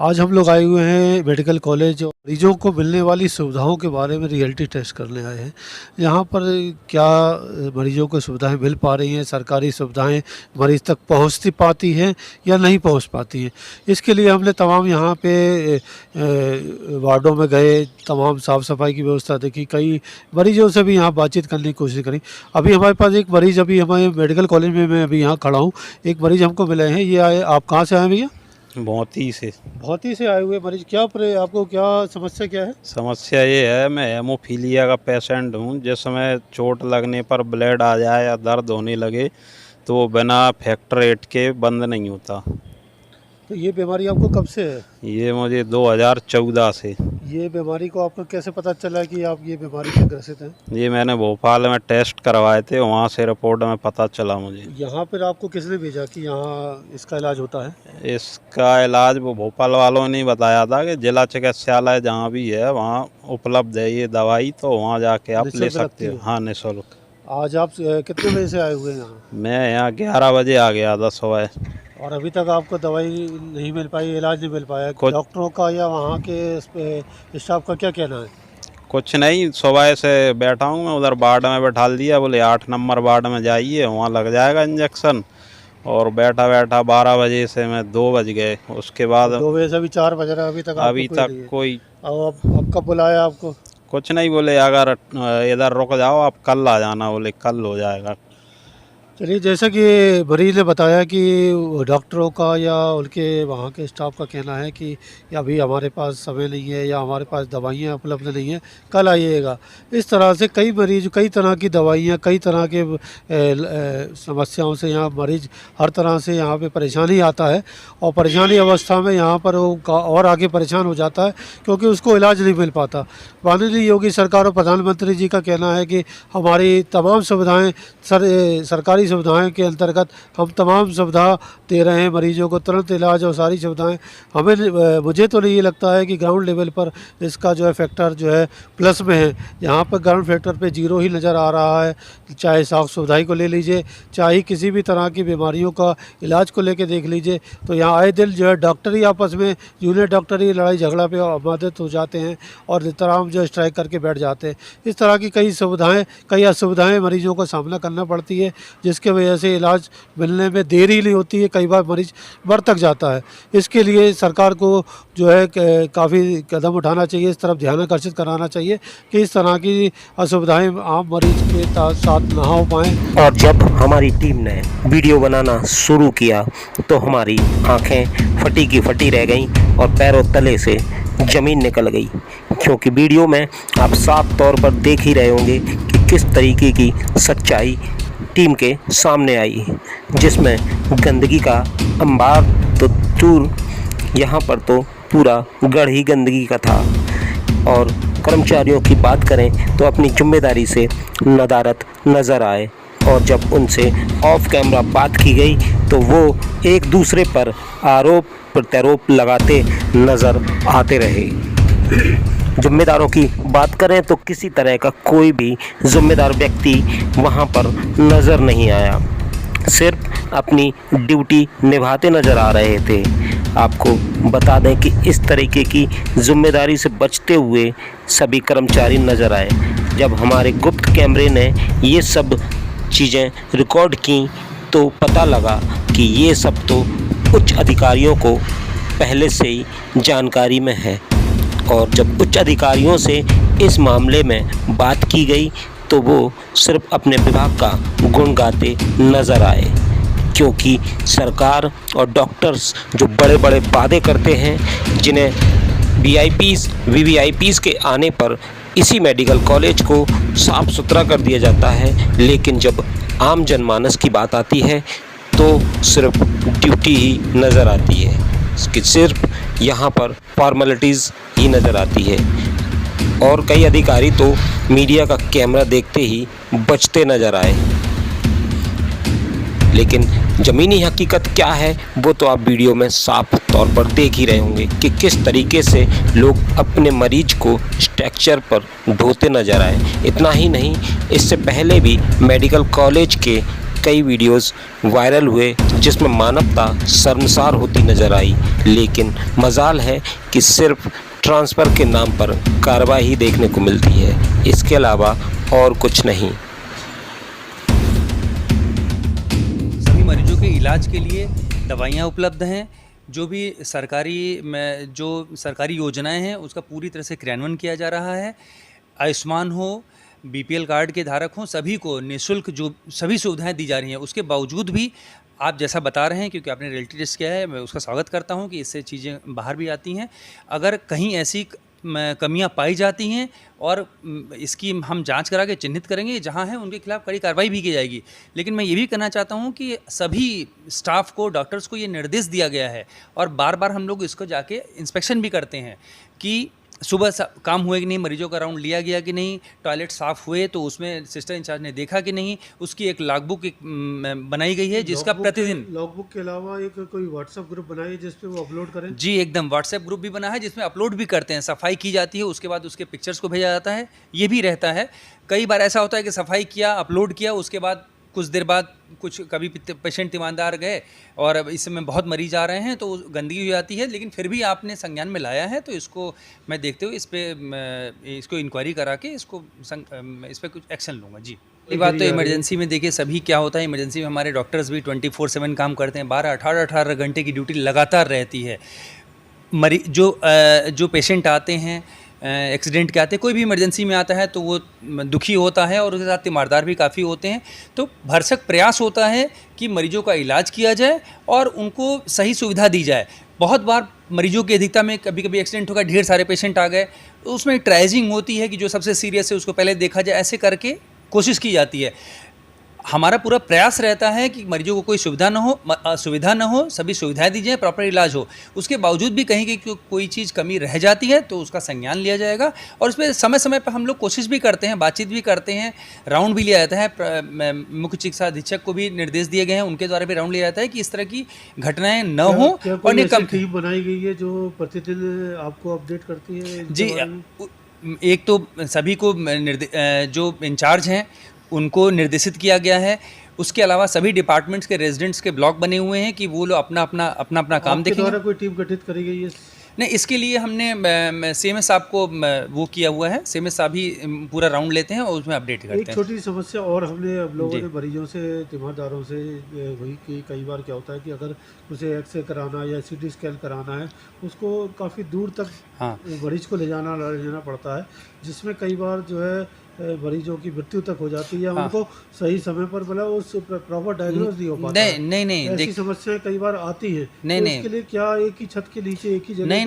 आज हम लोग आए हुए हैं मेडिकल कॉलेज और मरीजों को मिलने वाली सुविधाओं के बारे में रियलिटी टेस्ट करने आए हैं। यहाँ पर क्या मरीजों को सुविधाएं मिल पा रही हैं, सरकारी सुविधाएं मरीज तक पहुँचती पाती हैं या नहीं पहुँच पाती हैं। इसके लिए हमने तमाम यहाँ पे वार्डों में गए, तमाम साफ़ सफाई की व्यवस्था देखी, कई मरीजों से भी यहाँ बातचीत करने की कोशिश करी। अभी हमारे पास एक मरीज़, अभी हमारे मेडिकल कॉलेज में मैं अभी यहाँ खड़ा हूँ, एक मरीज़ हमको मिले हैं। ये आए, आप कहाँ से आए भैया? भौती से आए हुए मरीज, क्या आपको क्या समस्या क्या है? समस्या ये है, मैं हेमोफीलिया का पेशेंट हूँ। जिस समय चोट लगने पर ब्लड आ जाए या दर्द होने लगे तो वो बिना फैक्टर रेट के बंद नहीं होता। तो ये बीमारी आपको कब से है? ये मुझे 2014 से। ये बीमारी को आपको कैसे पता चला कि आप ये बीमारी से ग्रसित हैं? ये मैंने भोपाल में टेस्ट करवाए थे, वहाँ से रिपोर्ट में पता चला मुझे। यहाँ पर आपको किसने भेजा कि यहाँ इसका इलाज होता है? इसका इलाज वो भोपाल वालों ने बताया था कि जिला चिकित्सालय जहाँ भी है वहाँ उपलब्ध है ये दवाई, तो वहाँ जाके आप ले सकते हो। हाँ, निःशुल्क। आज आप कितने बजे से आए हुए हैं यहाँ? मैं यहाँ 11 बजे आ गया था सुबह। और अभी तक आपको दवाई नहीं मिल पाई, इलाज नहीं मिल पाया? डॉक्टरों का या वहाँ के स्टाफ का क्या कहना है? कुछ नहीं, सुबह से बैठा हूँ मैं, उधर वार्ड में बैठा दिया, बोले 8 नंबर वार्ड में जाइए, वहाँ लग जाएगा इंजेक्शन। और बैठा बैठा 12 बजे से मैं 2 बज गए। उसके बाद 2 बजे से अभी 4 बज रहा है, अभी तक कोई अब कब बुलाया आपको? कुछ नहीं, बोले अगर इधर रुक जाओ आप कल आ जाना, बोले कल हो जाएगा। चलिए, जैसा कि मरीज ने बताया कि डॉक्टरों का या उनके वहाँ के स्टाफ का कहना है कि अभी हमारे पास समय नहीं है या हमारे पास दवाइयाँ उपलब्ध नहीं है, कल आइएगा। इस तरह से कई मरीज, कई तरह की दवाइयाँ, कई तरह के समस्याओं से यहाँ मरीज हर तरह से यहाँ पे परेशानी आता है। और परेशानी अवस्था में यहाँ पर वो और आगे परेशान हो जाता है क्योंकि उसको इलाज नहीं मिल पाता। माननीय योगी सरकार और प्रधानमंत्री जी का कहना है कि हमारी तमाम सुविधाएँ सरकारी सुविधाएं के अंतर्गत हम तमाम सुविधा दे रहे हैं मरीजों को, तुरंत इलाज और सारी सुविधाएं। मुझे तो नहीं लगता है कि ग्राउंड लेवल पर इसका जो है फैक्टर जो है प्लस में है। यहाँ पर ग्राउंड फैक्टर पे 0 ही नज़र आ रहा है। चाहे स्वास्थ्य सुविधाएं को ले लीजिए, चाहे किसी भी तरह की बीमारियों का इलाज को लेकर देख लीजिए, तो यहाँ आए दिन जो है डॉक्टर ही आपस में, जूनियर डॉक्टर ही लड़ाई झगड़ा पे आमादत हो जाते हैं और तमाम जो स्ट्राइक करके बैठ जाते हैं। इस तरह की कई असुविधाएँ मरीजों को सामना करना पड़ती है, जिसके वजह से इलाज मिलने में देरी नहीं होती है, कई बार मरीज मर तक जाता है। इसके लिए सरकार को जो है काफ़ी कदम उठाना चाहिए, इस तरफ ध्यान आकर्षित कराना चाहिए कि इस तरह की असुविधाएं आम मरीज के साथ ना हो पाएँ। और जब हमारी टीम ने वीडियो बनाना शुरू किया तो हमारी आंखें फटी की फटी रह गईं और पैरों तले से ज़मीन निकल गई, क्योंकि वीडियो में आप साफ तौर पर देख ही रहे होंगे कि किस तरीके की सच्चाई टीम के सामने आई, जिसमें गंदगी का अंबार तो दूर, यहाँ पर तो पूरा गढ़ ही गंदगी का था। और कर्मचारियों की बात करें तो अपनी जिम्मेदारी से नदारत नज़र आए, और जब उनसे ऑफ कैमरा बात की गई तो वो एक दूसरे पर आरोप प्रत्यारोप लगाते नज़र आते रहे। जिम्मेदारों की बात करें तो किसी तरह का कोई भी जिम्मेदार व्यक्ति वहां पर नज़र नहीं आया, सिर्फ अपनी ड्यूटी निभाते नज़र आ रहे थे। आपको बता दें कि इस तरीके की जिम्मेदारी से बचते हुए सभी कर्मचारी नज़र आए। जब हमारे गुप्त कैमरे ने ये सब चीज़ें रिकॉर्ड की तो पता लगा कि ये सब तो उच्च अधिकारियों को पहले से ही जानकारी में है। और जब उच्च अधिकारियों से इस मामले में बात की गई तो वो सिर्फ अपने विभाग का गुण गाते नज़र आए, क्योंकि सरकार और डॉक्टर्स जो बड़े बड़े वादे करते हैं, जिन्हें वीआईपीज़ वीवीआईपीज़ के आने पर इसी मेडिकल कॉलेज को साफ़ सुथरा कर दिया जाता है, लेकिन जब आम जनमानस की बात आती है तो सिर्फ ड्यूटी ही नज़र आती है, कि सिर्फ यहाँ पर फॉर्मेलिटीज़ ही नज़र आती है। और कई अधिकारी तो मीडिया का कैमरा देखते ही बचते नज़र आए। लेकिन ज़मीनी हकीकत क्या है वो तो आप वीडियो में साफ तौर पर देख ही रहे होंगे कि किस तरीके से लोग अपने मरीज को स्ट्रेचर पर ढोते नज़र आए। इतना ही नहीं, इससे पहले भी मेडिकल कॉलेज के कई वीडियोस वायरल हुए जिसमें मानवता शर्मसार होती नजर आई, लेकिन मजाल है कि सिर्फ ट्रांसफ़र के नाम पर कार्रवाई देखने को मिलती है, इसके अलावा और कुछ नहीं। सभी मरीजों के इलाज के लिए दवाइयाँ उपलब्ध हैं। जो भी सरकारी योजनाएं हैं उसका पूरी तरह से क्रियान्वयन किया जा रहा है। आयुष्मान हो, बीपीएल कार्ड के धारक हों, सभी को निःशुल्क जो सभी सुविधाएं दी जा रही हैं। उसके बावजूद भी आप जैसा बता रहे हैं, क्योंकि आपने रियलिटी टेस्ट किया है, मैं उसका स्वागत करता हूं कि इससे चीज़ें बाहर भी आती हैं। अगर कहीं ऐसी कमियां पाई जाती हैं और इसकी हम जांच करा के चिन्हित करेंगे, जहां है उनके खिलाफ कड़ी कार्रवाई भी की जाएगी। लेकिन मैं ये भी कहना चाहता हूं कि सभी स्टाफ को, डॉक्टर्स को ये निर्देश दिया गया है और बार बार हम लोग इसको जाके इंस्पेक्शन भी करते हैं कि सुबह काम हुए कि नहीं, मरीजों का राउंड लिया गया कि नहीं, टॉयलेट साफ़ हुए तो उसमें सिस्टर इंचार्ज ने देखा कि नहीं, उसकी एक लॉगबुक बनाई गई है जिसका प्रतिदिन। लॉगबुक के अलावा एक कोई व्हाट्सएप ग्रुप बनाइए जिस पे वो अपलोड करें। जी एकदम, व्हाट्सएप ग्रुप भी बना है जिसमें अपलोड भी करते हैं, सफाई की जाती है, उसके बाद उसके पिक्चर्स को भेजा जाता है। ये भी रहता है, कई बार ऐसा होता है कि सफाई किया, अपलोड किया, उसके बाद कुछ देर बाद कभी पेशेंट ईमानदार गए और इस समय बहुत मरीज आ रहे हैं तो गंदगी हो जाती है, लेकिन फिर भी आपने संज्ञान में लाया है तो इसको मैं देखते हुए इसको इंक्वायरी करा के इस पर कुछ एक्शन लूँगा। जी, ये बात तो इमरजेंसी में देखिए सभी क्या होता है, इमरजेंसी में हमारे डॉक्टर्स भी 24/7 काम करते हैं, 12-18 घंटे की ड्यूटी लगातार रहती है। जो पेशेंट आते हैं, एक्सीडेंट के आते हैं, कोई भी इमरजेंसी में आता है तो वो दुखी होता है और उसके साथ तीमारदार भी काफ़ी होते हैं। तो भरसक प्रयास होता है कि मरीजों का इलाज किया जाए और उनको सही सुविधा दी जाए। बहुत बार मरीजों की अधिकता में कभी कभी एक्सीडेंट होगा, ढेर सारे पेशेंट आ गए, तो उसमें ट्राइजिंग होती है कि जो सबसे सीरियस है उसको पहले देखा जाए, ऐसे करके कोशिश की जाती है। हमारा पूरा प्रयास रहता है कि मरीजों को कोई सुविधा न हो, सभी सुविधाएं दी जाएँ, प्रॉपर इलाज हो। उसके बावजूद भी कहीं की कोई चीज़ कमी रह जाती है तो उसका संज्ञान लिया जाएगा और उस पर समय समय पर हम लोग कोशिश भी करते हैं, बातचीत भी करते हैं, राउंड भी लिया जाता है। मुख्य चिकित्सा अधीक्षक को भी निर्देश दिए गए हैं, उनके द्वारा भी राउंड लिया जाता है कि इस तरह की घटनाएं न हो और नहीं कम। टीम बनाई गई है जो प्रतिदिन आपको अपडेट करती है? जी, एक तो सभी को जो इंचार्ज हैं उनको निर्देशित किया गया है। उसके अलावा सभी डिपार्टमेंट्स के रेजिडेंट्स के ब्लॉक बने हुए हैं कि वो लोग अपना अपना काम देखेंगे। द्वारा कोई टीम गठित करी गई है? नहीं, इसके लिए हमने सीएमएस साहब को वो किया हुआ है। सीएमएस साहब ही पूरा राउंड लेते हैं और उसमें अपडेट करते हैं। एक छोटी समस्या और हमने अब लोगों ने मरीजों से, तीमारदारों से वही कि कई बार क्या होता है कि अगर उसे एक्सरे कराना या सीटी स्कैन कराना है, उसको काफ़ी दूर तक मरीज को ले जाना पड़ता है, जिसमें कई बार जो है मरीजों की मृत्यु तक हो जाती है। उनको सही समय पर मतलब उस प्रॉपर डायग्नोज नहीं हो पाता। नहीं, ऐसी समस्याएं कई बार आती है। नहीं, इसके लिए क्या एक ही छत के नीचे एक ही जगह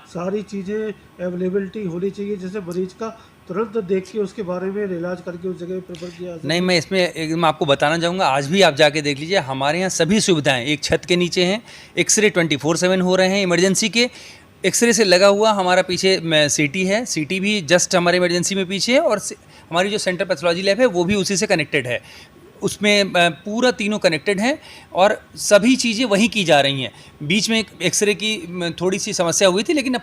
सारी चीज़ें अवेलेबिलिटी होनी चाहिए, जैसे मरीज का तुरंत देख के उसके बारे में इलाज करके उस जगह प्रेफर किया? नहीं, मैं इसमें एकदम आपको बताना चाहूँगा, आज भी आप जाके देख लीजिए, हमारे यहाँ सभी सुविधाएं एक छत के नीचे हैं। एक्सरे 24/7 हो रहे हैं इमरजेंसी के। एक्सरे से लगा हुआ हमारा पीछे सीटी है, सीटी भी जस्ट हमारे इमरजेंसी में पीछे है और हमारी जो सेंटर पैथोलॉजी लैब है वो भी उसी से कनेक्टेड है। उसमें पूरा तीनों कनेक्टेड हैं और सभी चीज़ें वहीं की जा रही हैं। बीच में एक्सरे की थोड़ी सी समस्या हुई थी, लेकिन अब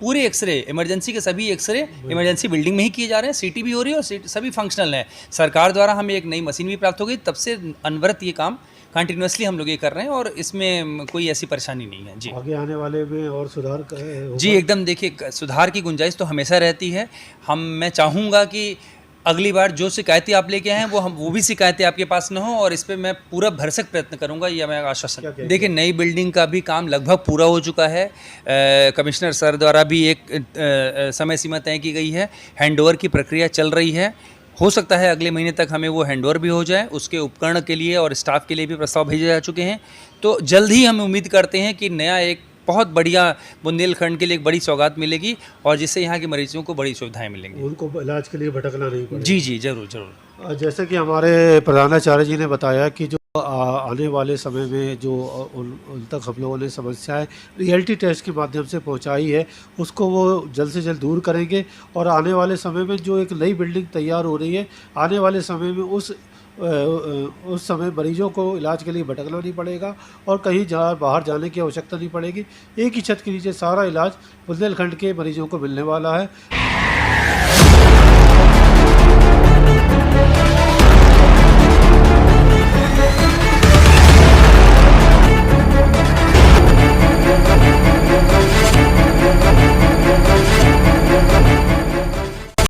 पूरे एक्सरे, इमरजेंसी के सभी एक्सरे इमरजेंसी बिल्डिंग में ही किए जा रहे हैं। सीटी भी हो रही है और सभी फंक्शनल हैं। सरकार द्वारा हमें एक नई मशीन भी प्राप्त हो गई, तब से अनवरत ये काम कंटिन्यूसली हम लोग ये कर रहे हैं और इसमें कोई ऐसी परेशानी नहीं है। जी, आगे आने वाले में और सुधार जी एकदम, देखिए सुधार की गुंजाइश तो हमेशा रहती है। मैं चाहूँगा कि अगली बार जो शिकायतें आप लेके आए हैं वो भी शिकायतें आपके पास न हो और इस पे मैं पूरा भरसक प्रयत्न करूंगा, यह मैं आश्वासन। देखिए, नई बिल्डिंग का भी काम लगभग पूरा हो चुका है। कमिश्नर सर द्वारा भी एक समय सीमा तय की गई है। हैंडओवर की प्रक्रिया चल रही है। हो सकता है अगले महीने तक हमें वो हैंडओवर भी हो जाए। उसके उपकरण के लिए और स्टाफ के लिए भी प्रस्ताव भेजे जा चुके हैं। तो जल्द ही हम उम्मीद करते हैं कि नया एक बहुत बढ़िया बुंदेलखंड के लिए एक बड़ी सौगात मिलेगी और जिससे यहाँ के मरीजों को बड़ी सुविधाएं मिलेंगी, उनको इलाज के लिए भटकना नहीं पड़ेगा। जी जरूर। जैसे कि हमारे प्रधानाचार्य जी ने बताया कि जो आने वाले समय में जो उन तक हम लोगों ने समस्याएं रियलिटी टेस्ट के माध्यम से पहुंचाई है, उसको वो जल्द से जल्द दूर करेंगे और आने वाले समय में जो एक नई बिल्डिंग तैयार हो रही है, आने वाले समय में उस समय मरीजों को इलाज के लिए भटकना नहीं पड़ेगा और कहीं बाहर जाने की आवश्यकता नहीं पड़ेगी। एक ही छत के नीचे सारा इलाज बुंदेलखंड के मरीजों को मिलने वाला है।